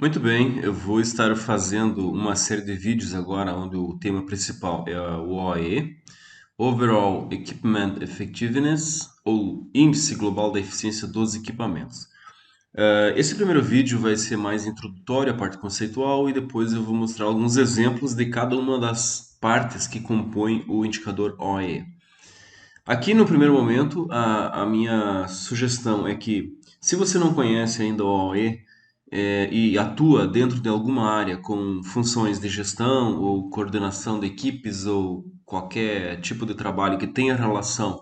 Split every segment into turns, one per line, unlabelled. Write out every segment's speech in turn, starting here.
Muito bem, eu vou estar fazendo uma série de vídeos agora onde o tema principal é o OEE, Overall Equipment Effectiveness, ou Índice Global da Eficiência dos Equipamentos. Esse primeiro vídeo vai ser mais introdutório, a parte conceitual, e depois eu vou mostrar alguns exemplos de cada uma das partes que compõem o indicador OEE. Aqui no primeiro momento, a minha sugestão é que, se você não conhece ainda o OE e atua dentro de alguma área com funções de gestão ou coordenação de equipes ou qualquer tipo de trabalho que tenha relação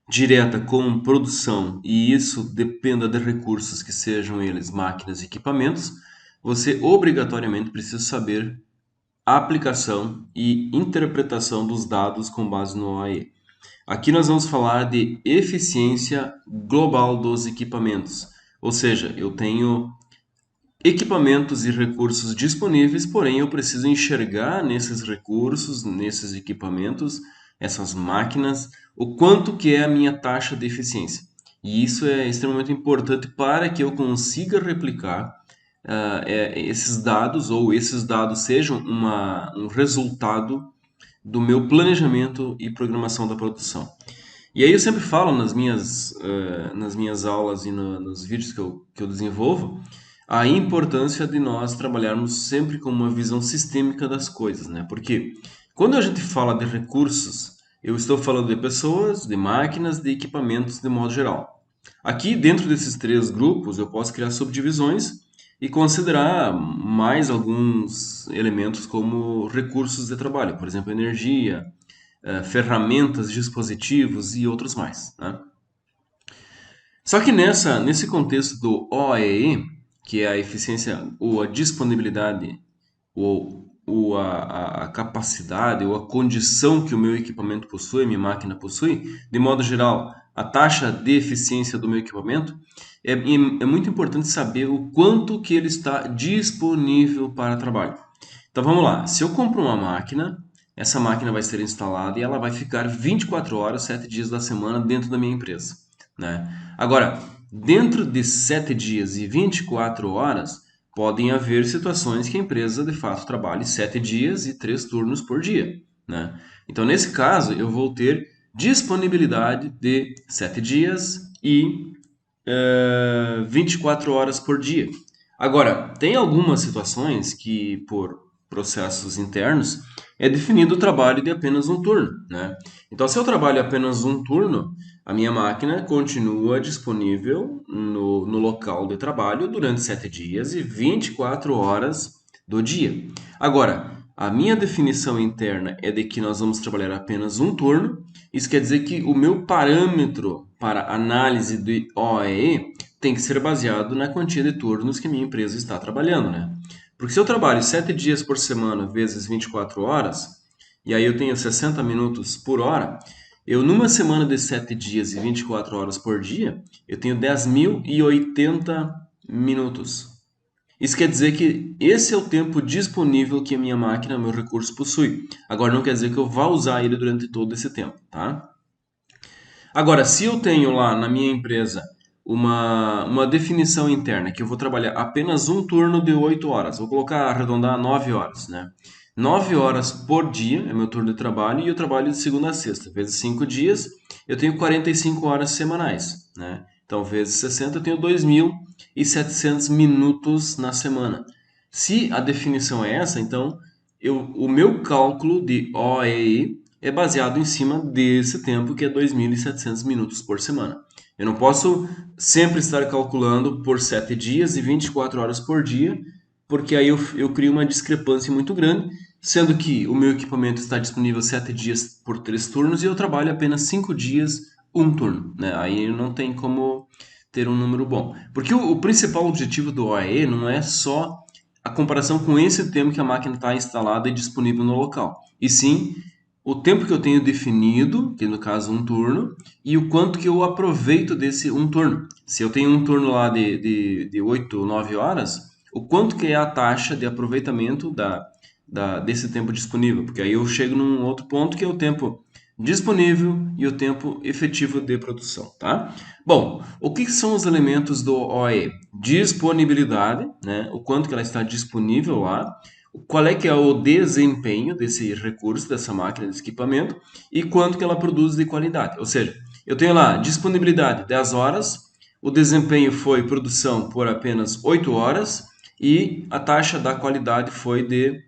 direta com produção e isso dependa de recursos que sejam eles máquinas e equipamentos, você obrigatoriamente precisa saber a aplicação e interpretação dos dados com base no OE. Aqui nós vamos falar de eficiência global dos equipamentos. Ou seja, eu tenho equipamentos e recursos disponíveis, porém eu preciso enxergar nesses recursos, nesses equipamentos, essas máquinas, o quanto que é a minha taxa de eficiência. E isso é extremamente importante para que eu consiga replicar esses dados ou esses dados sejam um resultado do meu planejamento e programação da produção. E aí eu sempre falo nas minhas aulas e nos vídeos que eu desenvolvo, a importância de nós trabalharmos sempre com uma visão sistêmica das coisas, né? Porque quando a gente fala de recursos, eu estou falando de pessoas, de máquinas, de equipamentos de modo geral. Aqui, dentro desses três grupos, eu posso criar subdivisões e considerar mais alguns elementos como recursos de trabalho, por exemplo, energia, ferramentas, dispositivos e outros mais, né? Só que nesse contexto do OEE, que é a eficiência ou a disponibilidade ou a capacidade ou a condição que o meu equipamento possui, minha máquina possui, de modo geral, a taxa de eficiência do meu equipamento, é muito importante saber o quanto que ele está disponível para trabalho. Então vamos lá, se eu compro uma máquina, essa máquina vai ser instalada e ela vai ficar 24 horas, 7 dias da semana dentro da minha empresa, né? Agora, dentro de 7 dias e 24 horas, podem haver situações que a empresa de fato trabalhe 7 dias e 3 turnos por dia, né? Então, nesse caso, eu vou ter disponibilidade de 7 dias e 24 horas por dia. Agora, tem algumas situações que, por processos internos, é definido o trabalho de apenas um turno, né? Então, se eu trabalho apenas um turno, a minha máquina continua disponível no local de trabalho durante 7 dias e 24 horas do dia. Agora, a minha definição interna é de que nós vamos trabalhar apenas um turno. Isso quer dizer que o meu parâmetro para análise do OEE tem que ser baseado na quantia de turnos que a minha empresa está trabalhando, né? Porque se eu trabalho 7 dias por semana vezes 24 horas, e aí eu tenho 60 minutos por hora, eu numa semana de 7 dias e 24 horas por dia, eu tenho 10.080 minutos. Isso quer dizer que esse é o tempo disponível que a minha máquina, meu recurso possui. Agora não quer dizer que eu vá usar ele durante todo esse tempo, tá? Agora, se eu tenho lá na minha empresa uma definição interna que eu vou trabalhar apenas um turno de 8 horas, vou colocar, arredondar 9 horas, né? 9 horas por dia é meu turno de trabalho e eu trabalho de segunda a sexta. Vezes 5 dias, eu tenho 45 horas semanais, né? Então, vezes 60, eu tenho 2.700 minutos na semana. Se a definição é essa, então o meu cálculo de OEE é baseado em cima desse tempo, que é 2.700 minutos por semana. Eu não posso sempre estar calculando por 7 dias e 24 horas por dia, porque aí eu crio uma discrepância muito grande, sendo que o meu equipamento está disponível 7 dias por 3 turnos e eu trabalho apenas 5 dias, um turno, né? Aí não tem como ter um número bom. Porque o principal objetivo do OAE não é só a comparação com esse tempo que a máquina está instalada e disponível no local, e sim o tempo que eu tenho definido, que no caso um turno, e o quanto que eu aproveito desse um turno. Se eu tenho um turno lá de 8 ou 9 horas, o quanto que é a taxa de aproveitamento desse tempo disponível, porque aí eu chego num outro ponto que é o tempo disponível e o tempo efetivo de produção, tá? Bom, o que são os elementos do OE? Disponibilidade, né? O quanto que ela está disponível lá, qual é que é o desempenho desse recurso, dessa máquina, desse equipamento, e quanto que ela produz de qualidade. Ou seja, eu tenho lá disponibilidade 10 horas, o desempenho foi produção por apenas 8 horas, e a taxa da qualidade foi de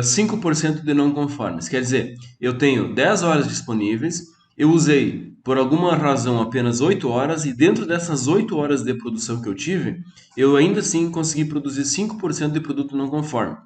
5% de não conformes. Quer dizer, eu tenho 10 horas disponíveis, eu usei por alguma razão apenas 8 horas, e dentro dessas 8 horas de produção que eu tive, eu ainda assim consegui produzir 5% de produto não conforme.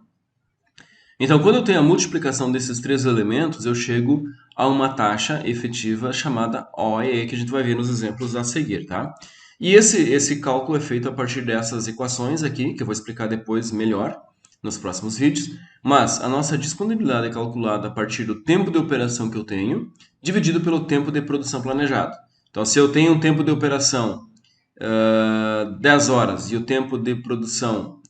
Então, quando eu tenho a multiplicação desses três elementos, eu chego a uma taxa efetiva chamada OEE, que a gente vai ver nos exemplos a seguir, tá? E esse cálculo é feito a partir dessas equações aqui, que eu vou explicar depois melhor nos próximos vídeos, mas a nossa disponibilidade é calculada a partir do tempo de operação que eu tenho, dividido pelo tempo de produção planejado. Então, se eu tenho um tempo de operação 10 horas e o tempo de produção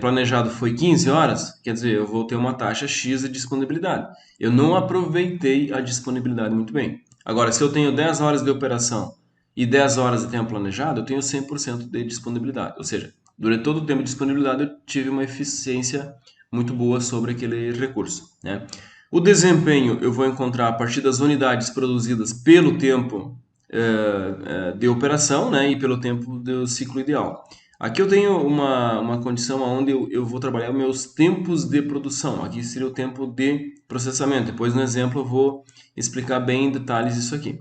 planejado foi 15 horas, quer dizer, eu vou ter uma taxa X de disponibilidade. Eu não aproveitei a disponibilidade muito bem. Agora, se eu tenho 10 horas de operação e 10 horas de tempo planejado, eu tenho 100% de disponibilidade. Ou seja, durante todo o tempo de disponibilidade, eu tive uma eficiência muito boa sobre aquele recurso, né? O desempenho eu vou encontrar a partir das unidades produzidas pelo tempo de operação, né, e pelo tempo do ciclo ideal. Aqui eu tenho uma condição onde eu vou trabalhar meus tempos de produção. Aqui seria o tempo de processamento. Depois no exemplo eu vou explicar bem em detalhes isso aqui.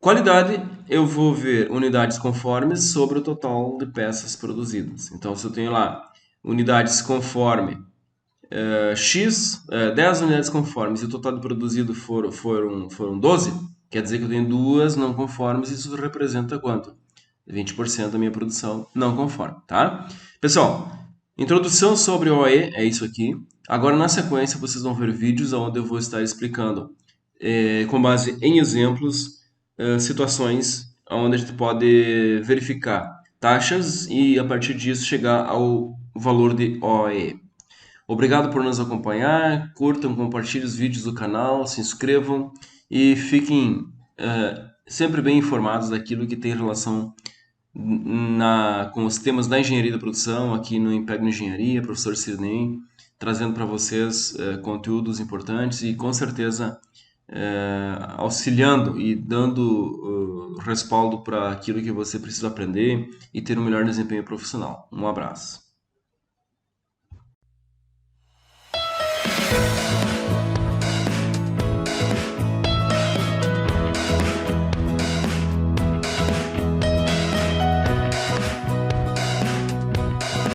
Qualidade, eu vou ver unidades conformes sobre o total de peças produzidas. Então, se eu tenho lá unidades conforme X, 10 unidades conformes e o total de produzido foram 12, quer dizer que eu tenho duas não conformes, isso representa quanto? 20% da minha produção não conforme, tá? Pessoal, introdução sobre o OE é isso aqui. Agora, na sequência, vocês vão ver vídeos onde eu vou estar explicando, com base em exemplos, situações onde a gente pode verificar taxas e, a partir disso, chegar ao valor de OE. Obrigado por nos acompanhar, curtam, compartilhem os vídeos do canal, se inscrevam e fiquem sempre bem informados daquilo que tem relação com os temas da engenharia da produção, aqui no Impegno Engenharia, professor Cirnei, trazendo para vocês conteúdos importantes e com certeza auxiliando e dando respaldo para aquilo que você precisa aprender e ter um melhor desempenho profissional. Um abraço.